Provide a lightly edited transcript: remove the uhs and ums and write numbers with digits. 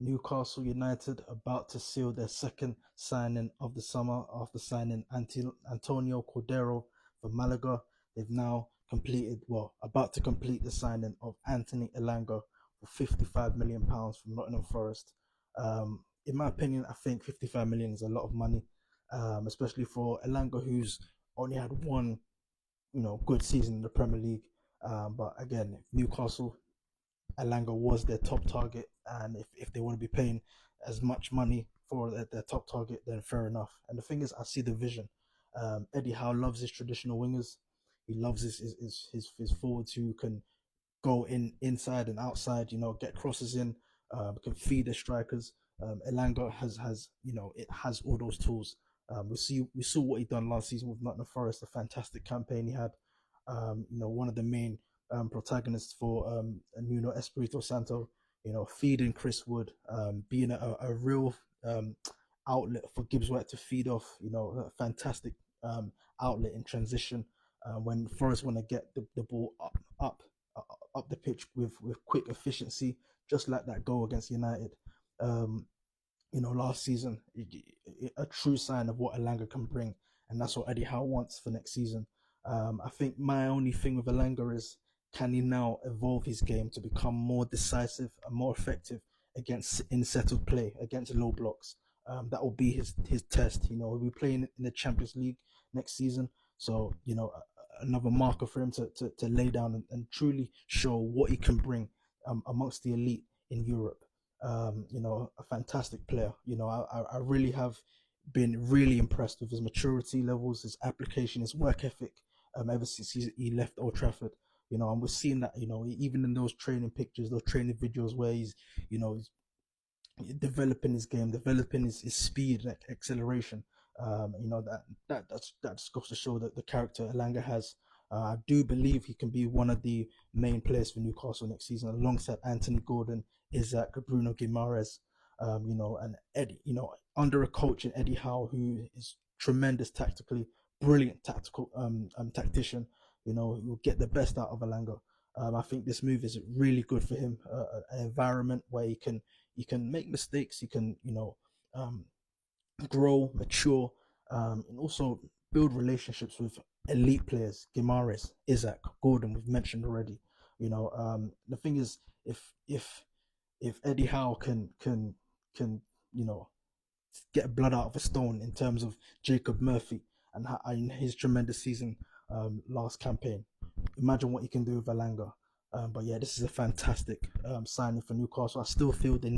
Newcastle United about to seal their second signing of the summer after signing Antonio Cordero for Malaga. They've now completed, well, about to complete the signing of Anthony Elanga for £55 million from Nottingham Forest. In my opinion, I think 55 million is a lot of money, especially for Elanga, who's only had one, good season in the Premier League. But again, Newcastle, Elanga was their top target, and if they want to be paying as much money for their top target, then fair enough. And the thing is, I see the vision. Eddie Howe loves his traditional wingers. He loves his forwards who can go inside and outside. Get crosses in, can feed the strikers. Elanga has it has all those tools. We saw what he done last season with Nottingham Forest, a fantastic campaign he had. One of the main protagonists for Nuno Espirito Santo. Feeding Chris Wood, being a real outlet for Gibbs White to feed off. A fantastic outlet in transition when Forest want to get the ball up the pitch with quick efficiency, just like that goal against United. Last season, a true sign of what Elanga can bring, and that's what Eddie Howe wants for next season. I think my only thing with Elanga is, can he now evolve his game to become more decisive and more effective against in settled play, against low blocks? That will be his test. He'll be playing in the Champions League next season, so another marker for him to lay down truly show what he can bring amongst the elite in Europe. A fantastic player. I really have been really impressed with his maturity levels, his application, his work ethic. Ever since he left Old Trafford, and we're seeing that, even in those training pictures, those training videos where he's developing his game, developing his speed and acceleration. That just goes to show that the character Elanga has. I do believe he can be one of the main players for Newcastle next season, alongside Anthony Gordon, Isaac, Bruno Guimaraes, and Eddie. Under a coach in Eddie Howe, who is tremendous tactically, brilliant tactical tactician. He will get the best out of Elanga. I think this move is really good for him. An environment where he can make mistakes, he can grow, mature, and also build relationships with elite players. Gimares, Isaac, Gordon, we've mentioned already. The thing is, if Eddie Howe can get blood out of a stone in terms of Jacob Murphy and his tremendous season last campaign, imagine what he can do with Alanga. But yeah, this is a fantastic signing for Newcastle. I still feel they